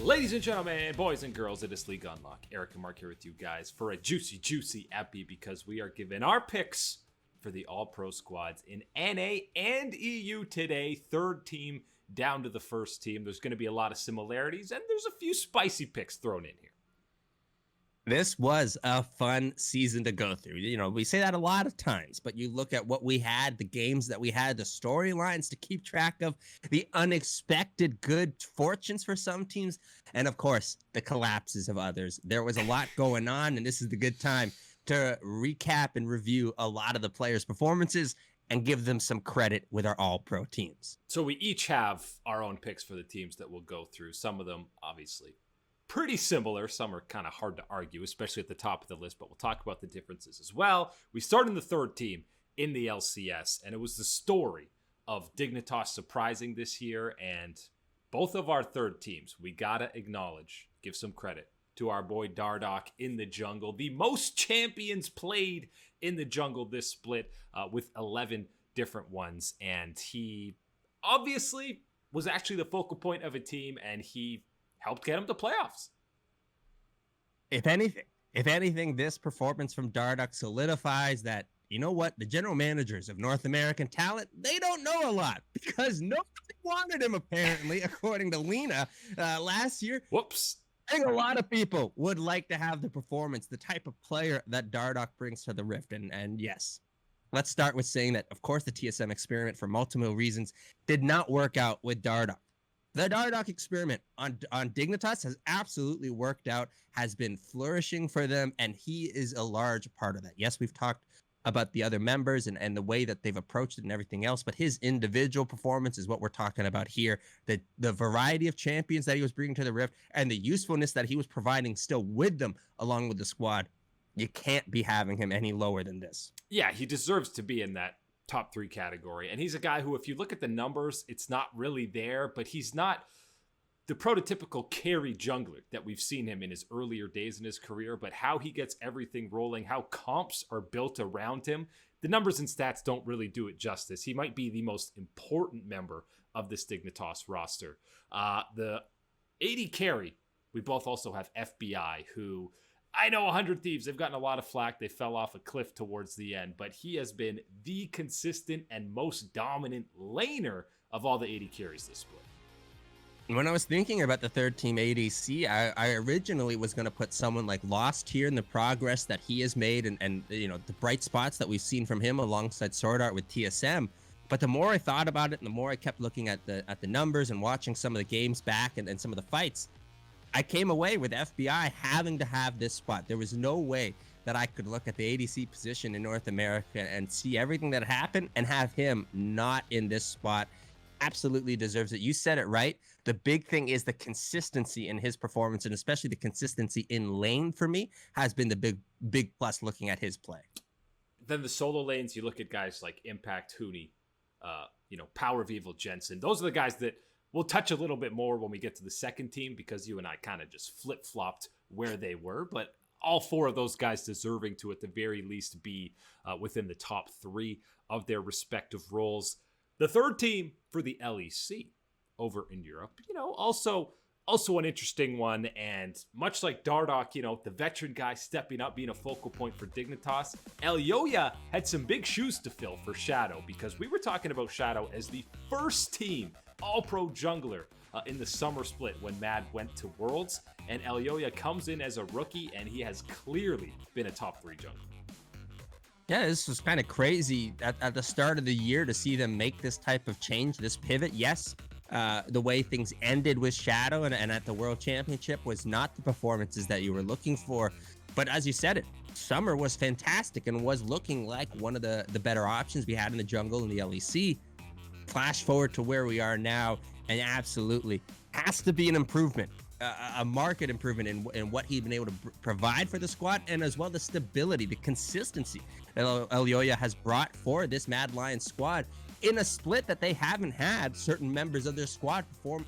Ladies and gentlemen, boys and girls, it is League Unlock. Eric and Mark here with you guys for a juicy epi because we are giving our picks for the All-Pro squads in NA and EU today. Third team down to the first team. There's going to be a lot of similarities and there's a few spicy picks thrown in here. This was a fun season to go through. You know, we say that a lot of times, but you look at what we had, the games that we had, the storylines to keep track of, the unexpected good fortunes for some teams, and of course, the collapses of others. There was a lot going on, and this is the good time to recap and review a lot of the players' performances and give them some credit with our all-pro teams. So we each have our own picks for the teams that we'll go through. Some of them, obviously, pretty similar. Some are kind of hard to argue, especially at the top of the list, but we'll talk about the differences as well. We start in the third team in the LCS, and it was the story of Dignitas surprising this year, and both of our third teams, we gotta acknowledge, give some credit to our boy Dardoch in the jungle. The most champions played in the jungle this split with 11 different ones, and he obviously was actually the focal point of a team, and he helped get him to playoffs. If anything, this performance from Dardoch solidifies that, you know what, the general managers of North American talent, they don't know a lot because nobody wanted him, apparently, according to Lena last year. Whoops. I think a lot of people would like to have the performance, the type of player that Dardoch brings to the Rift. And yes, let's start with saying that, of course, the TSM experiment, for multiple reasons, did not work out with Dardoch. The Dardoch experiment on Dignitas has absolutely worked out, has been flourishing for them, and he is a large part of that. Yes, we've talked about the other members and the way that they've approached it and everything else, but his individual performance is what we're talking about here. The variety of champions that he was bringing to the Rift and the usefulness that he was providing still with them along with the squad. You can't be having him any lower than this. Yeah, he deserves to be in that top 3 category. And he's a guy who, if you look at the numbers, it's not really there, but he's not the prototypical carry jungler that we've seen him in his earlier days in his career, but how he gets everything rolling, how comps are built around him, the numbers and stats don't really do it justice. He might be the most important member of this Dignitas roster. The AD carry, we both also have FBI, who, I know 100 Thieves, they've gotten a lot of flack. They fell off a cliff towards the end, but he has been the consistent and most dominant laner of all the AD carries this split. When I was thinking about the third team ADC, I originally was going to put someone like Lost here in the progress that he has made and you know, the bright spots that we've seen from him alongside Sword Art with TSM. But the more I thought about it and the more I kept looking at the numbers and watching some of the games back and some of the fights, I came away with FBI having to have this spot. There was no way that I could look at the ADC position in North America and see everything that happened and have him not in this spot. Absolutely deserves it. You said it right. The big thing is the consistency in his performance, and especially the consistency in lane for me has been the big plus looking at his play. Then the solo lanes, you look at guys like Impact, Huni, Power of Evil, Jensen. Those are the guys that we'll touch a little bit more when we get to the second team because you and I kind of just flip-flopped where they were, but all 4 of those guys deserving to at the very least be within the top 3 of their respective roles. The third team for the LEC over in Europe, also an interesting one. And much like Dardoch, the veteran guy stepping up, being a focal point for Dignitas, Elyoya had some big shoes to fill for Shadow because we were talking about Shadow as the first team all-pro jungler in the summer split when Mad went to Worlds. And Elyoya comes in as a rookie and he has clearly been a top 3 jungler. Yeah, this was kind of crazy at the start of the year to see them make this type of change, this pivot. Yes, the way things ended with Shadow and at the World Championship was not the performances that you were looking for. But as you said it, summer was fantastic and was looking like one of the better options we had in the jungle in the LEC. Flash forward to where we are now, and absolutely has to be an improvement. A market improvement in what he's been able to provide for the squad, and as well the stability, the consistency that Elyoya has brought for this Mad Lions squad in a split that they haven't had certain members of their squad perform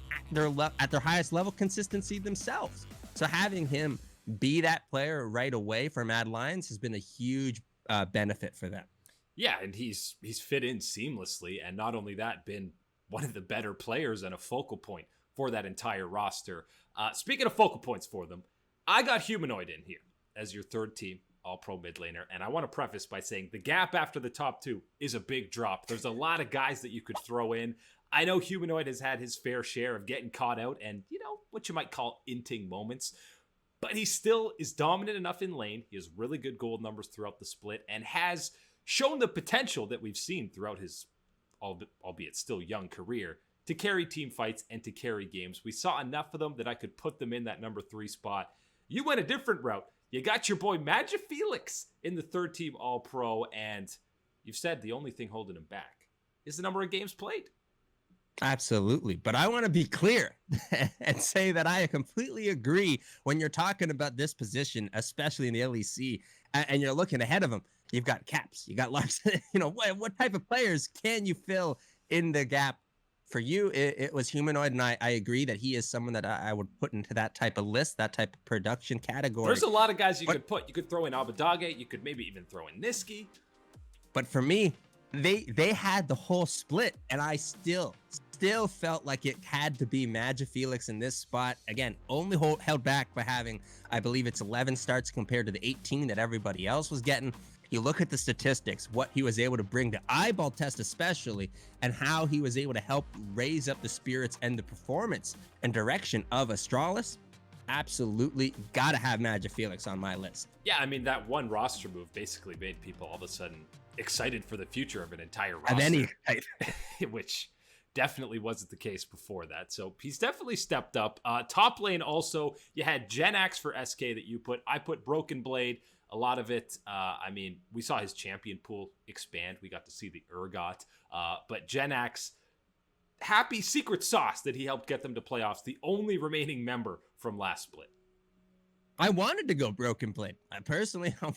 at their highest level consistency themselves. So having him be that player right away for Mad Lions has been a huge benefit for them. Yeah, and he's fit in seamlessly, and not only that, been one of the better players and a focal point for that entire roster. Speaking of focal points for them, I got Humanoid in here as your third team all-pro mid laner, and I want to preface by saying the gap after the top two is a big drop. There's a lot of guys that you could throw in. I know Humanoid has had his fair share of getting caught out and, what you might call inting moments, but he still is dominant enough in lane. He has really good gold numbers throughout the split and has shown the potential that we've seen throughout his, albeit still young career, to carry team fights and to carry games. We saw enough of them that I could put them in that number 3 spot. You went a different route. You got your boy Magic Felix in the third team All-Pro, and you've said the only thing holding him back is the number of games played. Absolutely. But I want to be clear and say that I completely agree when you're talking about this position, especially in the LEC, and you're looking ahead of them. You've got Caps, you got Larson. What type of players can you fill in the gap? For you, it was Humanoid, and I agree that he is someone that I would put into that type of list, that type of production category. There's a lot of guys you could put. You could throw in Abadage. You could maybe even throw in Niski. But for me, they had the whole split, and I still felt like it had to be Magic Felix in this spot. Again, only held back by having, I believe it's 11 starts compared to the 18 that everybody else was getting. You look at the statistics, what he was able to bring to eyeball test especially, and how he was able to help raise up the spirits and the performance and direction of Astralis. Absolutely got to have Magic Felix on my list. Yeah, I mean, that one roster move basically made people all of a sudden excited for the future of an entire roster. Of any type. Which definitely wasn't the case before that. So he's definitely stepped up. Top lane also, you had Genax for SK that you put. I put Broken Blade. A lot of it, we saw his champion pool expand. We got to see the Urgot. But Genax, happy secret sauce that he helped get them to playoffs. The only remaining member from last split. I wanted to go Broken Blade. I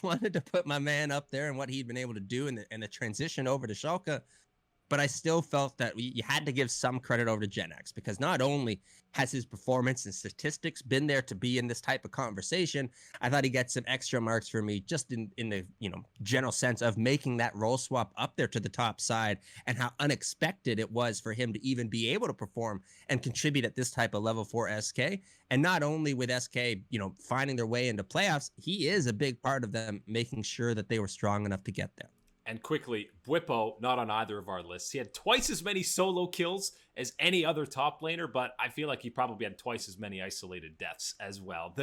wanted to put my man up there and what he'd been able to do in the transition over to Schalke. But I still felt that you had to give some credit over to Genax, because not only has his performance and statistics been there to be in this type of conversation, I thought he got some extra marks for me just in the general sense of making that role swap up there to the top side, and how unexpected it was for him to even be able to perform and contribute at this type of level for SK. And not only with SK, finding their way into playoffs, he is a big part of them making sure that they were strong enough to get there. And quickly, Bwipo, not on either of our lists. He had twice as many solo kills as any other top laner, but I feel like he probably had twice as many isolated deaths as well.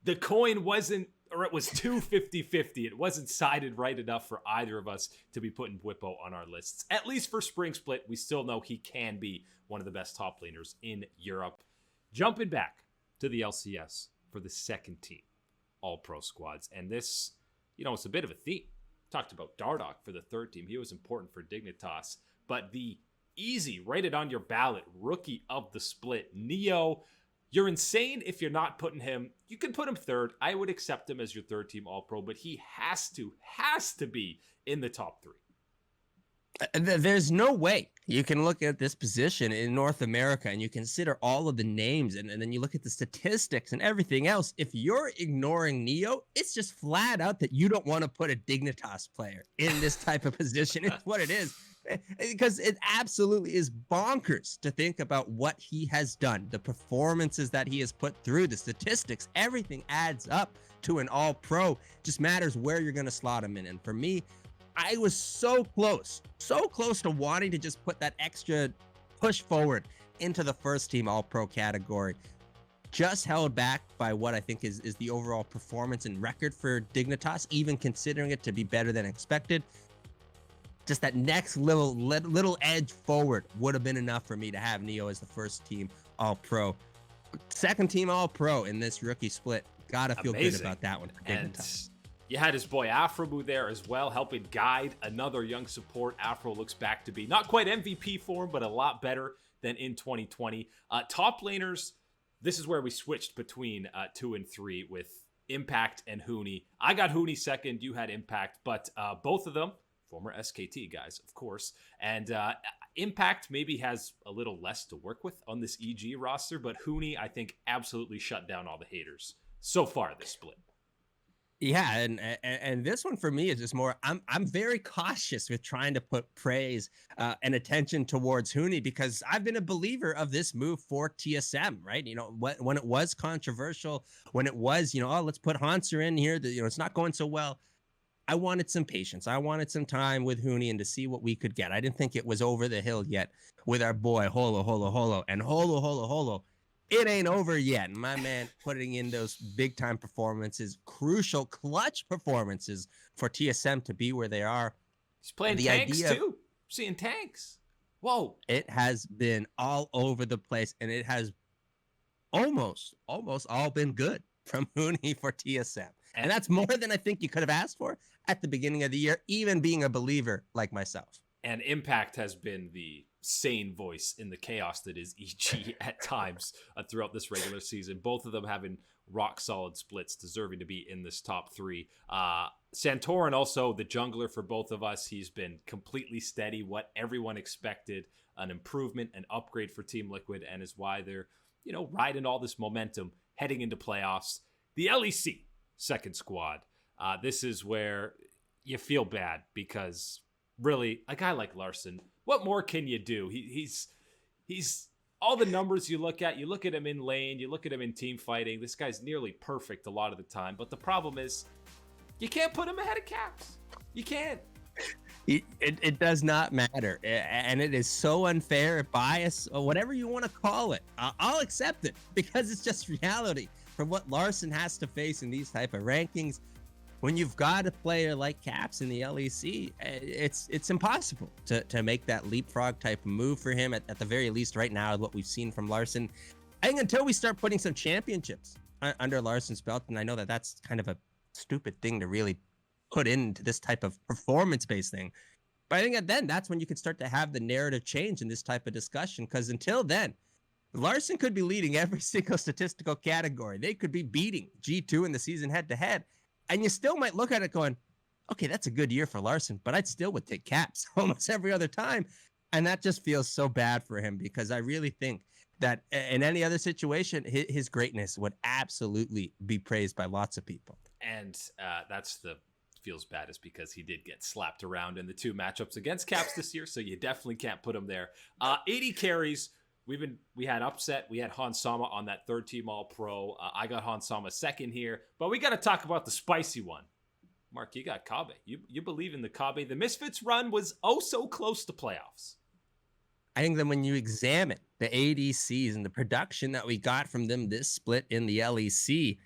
The coin wasn't, or it was too 50-50. It wasn't sided right enough for either of us to be putting Bwipo on our lists. At least for Spring Split, we still know he can be one of the best top laners in Europe. Jumping back to the LCS for the second team, all-pro squads. And this, it's a bit of a theme. Talked about Dardoch for the third team. He was important for Dignitas. But the easy, write it on your ballot, rookie of the split, Neo. You're insane if you're not putting him. You can put him third. I would accept him as your third team All-Pro, but he has to be in the top 3. There's no way you can look at this position in North America and you consider all of the names and then you look at the statistics and everything else. If you're ignoring Neo, it's just flat out that you don't want to put a Dignitas player in this type of position. It's what it is. Because it absolutely is bonkers to think about what he has done, the performances that he has put through, the statistics, everything adds up to an all-pro. Just matters where you're going to slot him in. And for me, I was so close to wanting to just put that extra push forward into the first team all-pro category. Just held back by what I think is the overall performance and record for Dignitas, even considering it to be better than expected. Just that next little edge forward would have been enough for me to have Neo as the first team all-pro. Second team all-pro in this rookie split. Gotta feel good about that one for Dignitas. You had his boy Afrobu there as well, helping guide another young support. Afro looks back to be not quite MVP form, but a lot better than in 2020. Top laners, this is where we switched between 2 and 3 with Impact and Huni. I got Huni second, you had Impact, but both of them, former SKT guys, of course. And Impact maybe has a little less to work with on this EG roster, but Huni, I think, absolutely shut down all the haters so far this split. Yeah, and this one for me is just more. I'm very cautious with trying to put praise and attention towards Hooney because I've been a believer of this move for TSM. Right, when it was controversial, when it was oh, let's put Hanser in here. It's not going so well. I wanted some patience. I wanted some time with Hooney and to see what we could get. I didn't think it was over the hill yet with our boy Holo Holo Holo and Holo Holo Holo. It ain't over yet. And my man putting in those big time performances, crucial clutch performances for TSM to be where they are. He's playing tanks too. Seeing tanks. Whoa. It has been all over the place, and it has almost all been good from Hooney for TSM. And that's more than I think you could have asked for at the beginning of the year, even being a believer like myself. And Impact has been the sane voice in the chaos that is EG at times throughout this regular season. Both of them having rock solid splits, deserving to be in this top three. Santorin also the jungler for both of us. He's been completely steady, what everyone expected, an improvement, an upgrade for Team Liquid, and is why they're riding all this momentum heading into playoffs. The LEC second squad. This is where you feel bad because really a guy like Larson, what more can you do? He's all the numbers you look at him in lane, you look at him in team fighting. This guy's nearly perfect a lot of the time. But the problem is you can't put him ahead of Caps. You can't. It does not matter. And it is so unfair, bias, or whatever you want to call it. I'll accept it because it's just reality. From what Larson has to face in these type of rankings, when you've got a player like Caps in the LEC, it's impossible to make that leapfrog type of move for him at the very least right now, what we've seen from Larson. I think until we start putting some championships under Larson's belt, and I know that that's kind of a stupid thing to really put into this type of performance-based thing, but I think then that's when you can start to have the narrative change in this type of discussion, because until then, Larson could be leading every single statistical category. They could be beating G2 in the season head-to-head. And you still might look at it going, okay, that's a good year for Larson, but I still would take Caps almost every other time. And that just feels so bad for him because I really think that in any other situation, his greatness would absolutely be praised by lots of people. And that's the feels bad is because he did get slapped around in the two matchups against Caps this year. So you definitely can't put him there. 80 carries. We had upset. We had Hansama on that third team all pro. I got Hansama second here, but we got to talk about the spicy one. Mark, you got Kabe. You believe in the Kabe. The Misfits run was oh so close to playoffs. I think that when you examine the ADCs and the production that we got from them this split in the LEC,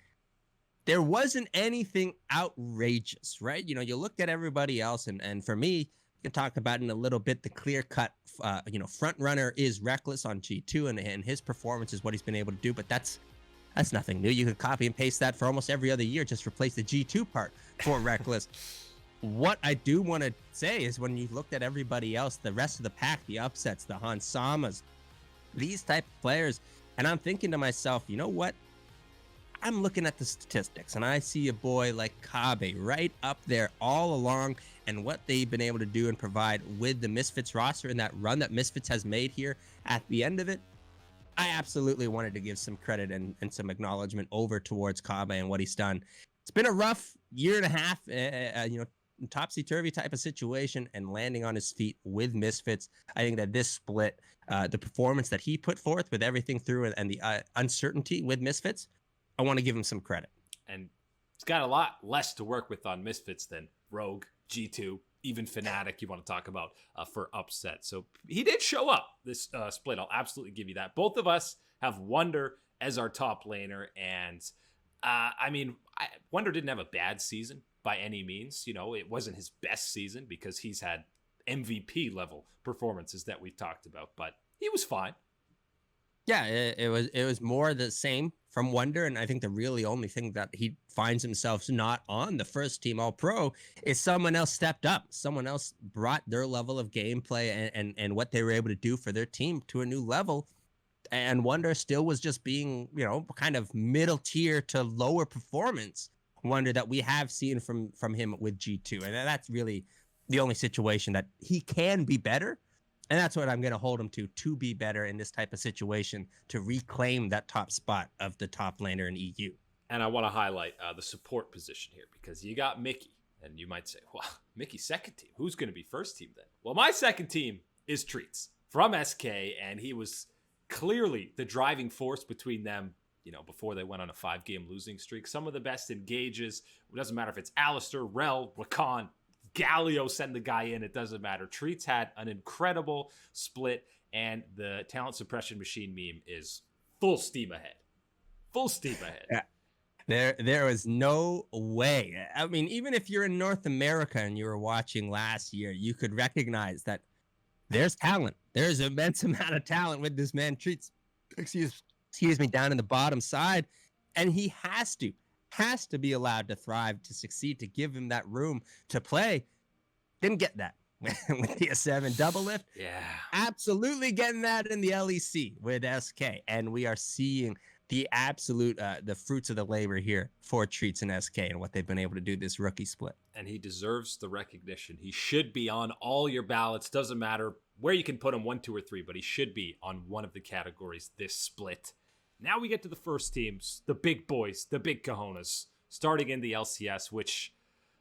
there wasn't anything outrageous, right? You looked at everybody else, and for me, we can talk about in a little bit the clear-cut, front runner is Reckless on G2, and his performance is what he's been able to do, but that's nothing new. You could copy and paste that for almost every other year, just replace the G2 part for Reckless. What I do want to say is when you looked at everybody else, the rest of the pack, the upsets, the Hansamas, these type of players, and I'm thinking to myself, you know what? I'm looking at the statistics, and I see a boy like Kabe right up there all along, and what they've been able to do and provide with the Misfits roster and that run that Misfits has made here at the end of it. I absolutely wanted to give some credit and some acknowledgement over towards Kabe and what he's done. It's been a rough year and a half, topsy-turvy type of situation, and landing on his feet with Misfits. I think that this split, the performance that he put forth with everything through and the uncertainty with Misfits, I want to give him some credit. And he's got a lot less to work with on Misfits than Rogue, G2, even Fnatic you want to talk about for upset. So he did show up this split. I'll absolutely give you that. Both of us have Wonder as our top laner. And Wonder didn't have a bad season by any means. It wasn't his best season because he's had MVP level performances that we've talked about, but he was fine. Yeah, it was more the same from Wonder, and I think the really only thing that he finds himself not on the first team All-Pro is someone else stepped up. Someone else brought their level of gameplay and what they were able to do for their team to a new level. And Wonder still was just being, kind of middle tier to lower performance Wonder that we have seen from him with G2. And that's really the only situation that he can be better. And that's what I'm going to hold him to be better in this type of situation, to reclaim that top spot of the top laner in EU. And I want to highlight the support position here because you got Mickey. And you might say, well, Mickey's second team. Who's going to be first team then? Well, my second team is Treats from SK. And he was clearly the driving force between them, before they went on a 5-game losing streak. Some of the best engages. It doesn't matter if it's Alistair, Rel, Rakan, Galio, send the guy in. It doesn't matter. Treats had an incredible split. And the talent suppression machine meme is full steam ahead. Full steam ahead. Yeah. There was no way. I mean, even if you're in North America and you were watching last year, you could recognize that there's talent. There's an immense amount of talent with this man Treats. Excuse me, down in the bottom side. And he has to be allowed to thrive, to succeed, to give him that room to play. Didn't get that with the S7 double lift. Yeah. Absolutely getting that in the LEC with SK. And we are seeing the absolute the fruits of the labor here for Treats and SK and what they've been able to do this rookie split. And he deserves the recognition. He should be on all your ballots. Doesn't matter where you can put him, 1, 2, or 3, but he should be on one of the categories this split. Now we get to the first teams, the big boys, the big cojones, starting in the LCS, which,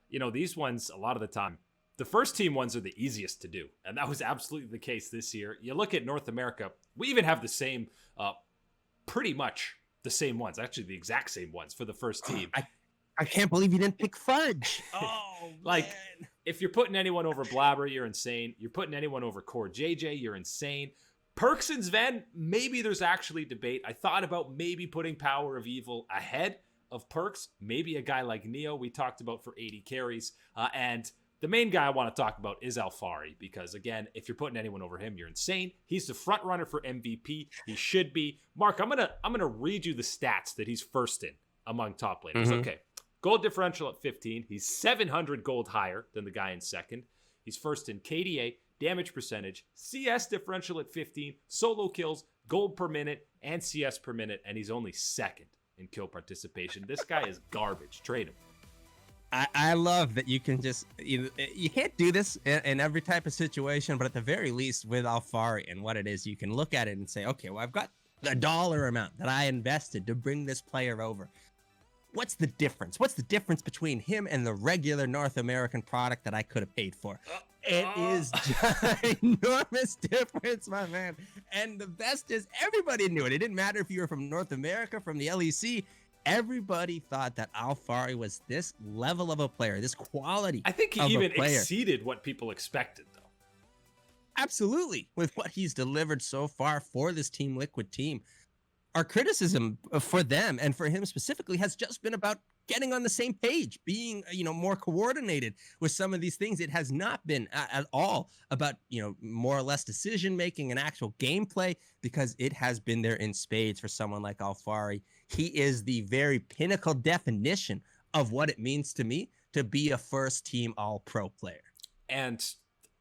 these ones, a lot of the time, the first team ones are the easiest to do. And that was absolutely the case this year. You look at North America, we even have the same pretty much the same ones, actually the exact same ones for the first team. I can't believe you didn't pick Fudge. Oh, man. If you're putting anyone over Blabber, you're insane. You're putting anyone over Core JJ, you're insane. Perks and Sven, maybe there's actually debate. I thought about maybe putting Power of Evil ahead of Perks. Maybe a guy like Neo we talked about for 80 carries. And the main guy I want to talk about is Alfari because, again, if you're putting anyone over him, you're insane. He's the front runner for MVP. He should be. Mark, I'm gonna read you the stats that he's first in among top laners. Mm-hmm. Okay, gold differential at 15. He's 700 gold higher than the guy in second. He's first in KDA, damage percentage, CS differential at 15, solo kills, gold per minute, and CS per minute, and he's only second in kill participation. This guy is garbage. Trade him. I love that you can just, you can't do this in every type of situation, but at the very least with Alfari and what it is, you can look at it and say, okay, well, I've got the dollar amount that I invested to bring this player over. What's the difference? What's the difference between him and the regular North American product that I could have paid for? It is ginormous difference, my man. And the best is everybody knew it. It didn't matter if you were from North America, from the LEC. Everybody thought that Alfari was this level of a player, this quality. I think he even exceeded what people expected, though. Absolutely. With what he's delivered so far for this Team Liquid team. Our criticism for them and for him specifically has just been about getting on the same page, being, more coordinated with some of these things. It has not been at all about, more or less decision making and actual gameplay, because it has been there in spades for someone like Alfari. He is the very pinnacle definition of what it means to me to be a first team all-pro player. And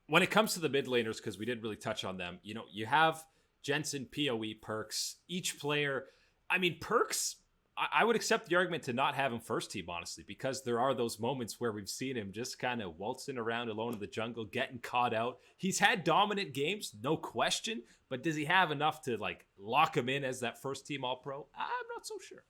when it comes to the mid laners, because we didn't really touch on them, you have Jensen, PoE, Perks, each player. I mean, Perks, I would accept the argument to not have him first team, honestly, because there are those moments where we've seen him just kind of waltzing around alone in the jungle, getting caught out. He's had dominant games, no question, but does he have enough to lock him in as that first team all-pro? I'm not so sure.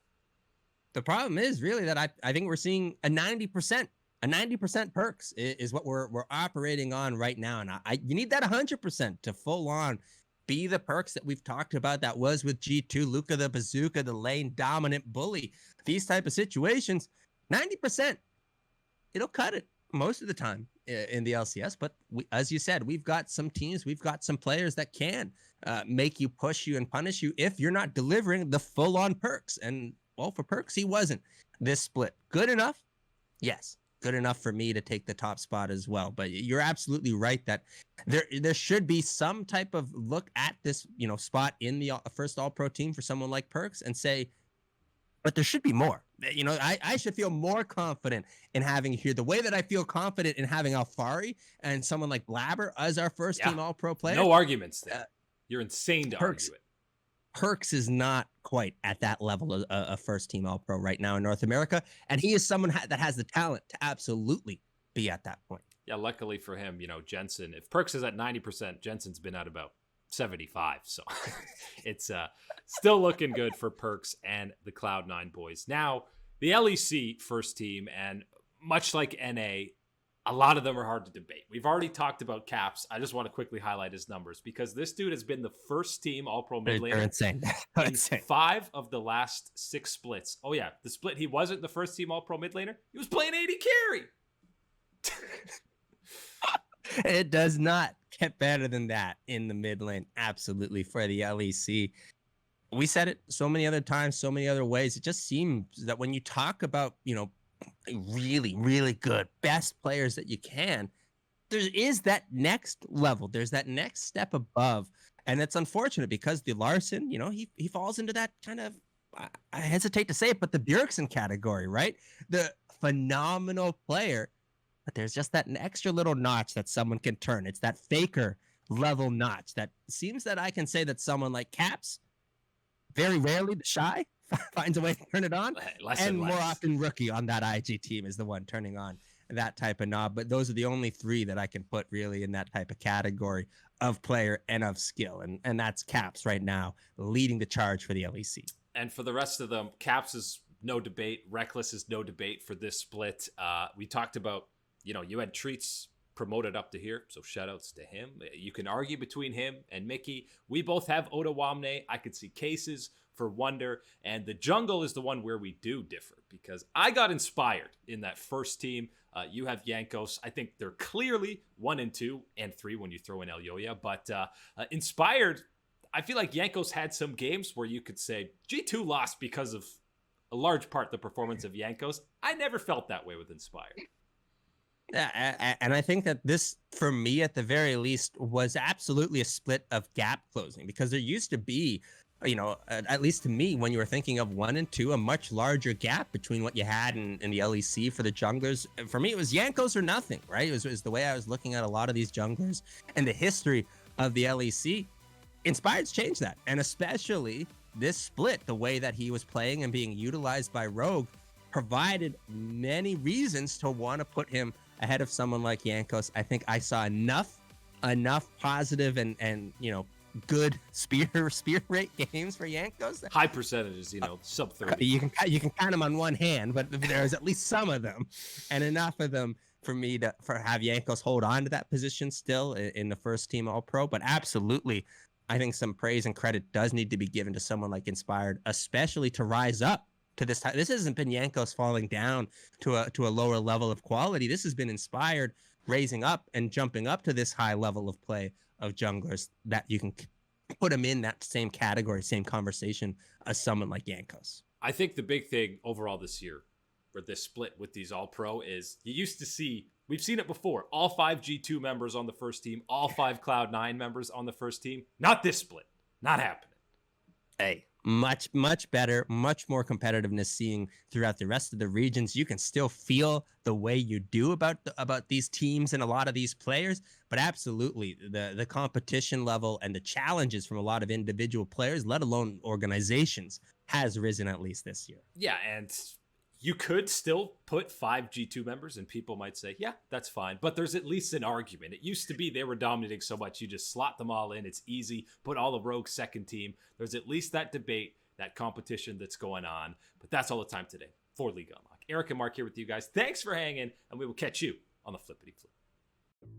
The problem is really that I think we're seeing a 90%. A 90% Perks is what we're operating on right now. And you need that 100% to full on be the Perks that we've talked about that was with G2, Luka the Bazooka, the lane dominant bully. These type of situations, 90%, it'll cut it most of the time in the LCS. But as you said, we've got some teams, we've got some players that can make you, push you, and punish you if you're not delivering the full-on Perks. And, well, for Perks, he wasn't. This split, good enough? Yes. Good enough for me to take the top spot as well. But you're absolutely right that there should be some type of look at this, spot in the first all-pro team for someone like Perks and say, but there should be more. I should feel more confident in having here the way that I feel confident in having Alfari and someone like Blabber as our first team all-pro player. No arguments there. You're insane to argue it. Perks is not quite at that level of a first team all-pro right now in North America. And he is someone that has the talent to absolutely be at that point. Yeah, luckily for him, Jensen, if Perks is at 90%, Jensen's been at about 75. So it's still looking good for Perks and the Cloud9 boys. Now, The LEC first team, and much like NA, a lot of them are hard to debate. We've already talked about Caps. I just want to quickly highlight his numbers because this dude has been the first team All-Pro mid laner. They're insane. In 5 of the last 6 splits. Oh yeah, the split he wasn't the first team All-Pro mid laner. He was playing AD carry. It does not get better than that in the mid lane. Absolutely, for the LEC. We said it so many other times, so many other ways. It just seems that when you talk about, really, really good, best players that you can, there is that next level. There's that next step above. And it's unfortunate because the Larson, he falls into that kind of, I hesitate to say it, but the Bjergsen category, right? The phenomenal player, but there's just that extra little notch that someone can turn. It's that faker level notch that seems that I can say that someone like Caps, very rarely the shy, finds a way to turn it on. And more often Rookie on that IG team is the one turning on that type of knob. But those are the only 3 that I can put really in that type of category of player and of skill. And that's Caps right now leading the charge for the LEC. And for the rest of them, Caps is no debate. Reckless is no debate for this split. We talked about, you had Treats promoted up to here, so shout outs to him. You can argue between him and Mickey. We both have Otawamne. I could see cases for Wonder, and the jungle is the one where we do differ because I got inspired in that first team. You have Jankos. I think they're clearly 1 and 2 and 3 when you throw in Elyoya, but inspired, I feel like Jankos had some games where you could say G2 lost because of a large part the performance of Jankos. I never felt that way with Inspired. Yeah, and I think that this, for me at the very least, was absolutely a split of gap closing because there used to be, at least to me, when you were thinking of 1 and 2, a much larger gap between what you had in the LEC for the junglers. For me, it was Jankos or nothing, right? It was the way I was looking at a lot of these junglers and the history of the LEC. Inspired's changed that, and especially this split, the way that he was playing and being utilized by Rogue, provided many reasons to want to put him ahead of someone like Jankos. I think I saw enough positive and good spear rate games for Jankos. High percentages, sub 30. You can count them on one hand, but there's at least some of them, and enough of them for me to have Jankos hold on to that position still in the first team All-Pro. But absolutely, I think some praise and credit does need to be given to someone like Inspired, especially to rise up to this time. This hasn't been Jankos falling down to a lower level of quality. This has been Inspired raising up and jumping up to this high level of play of junglers that you can put him in that same category, same conversation as someone like Jankos. I think the big thing overall this year for this split with these All-Pro is you used to see, we've seen it before, all 5 G2 members on the first team, all 5 Cloud9 members on the first team. Not this split. Not happening. Hey, much better, much more competitiveness seeing throughout the rest of the regions. You can still feel the way you do about these teams and a lot of these players, but absolutely the competition level and the challenges from a lot of individual players, let alone organizations, has risen at least this year. Yeah, and you could still put 5 G2 members and people might say, yeah, that's fine. But there's at least an argument. It used to be they were dominating so much. You just slot them all in. It's easy. Put all the Rogue second team. There's at least that debate, that competition that's going on. But that's all the time today for League Unlock. Eric and Mark here with you guys. Thanks for hanging, and we will catch you on the Flippity Flip.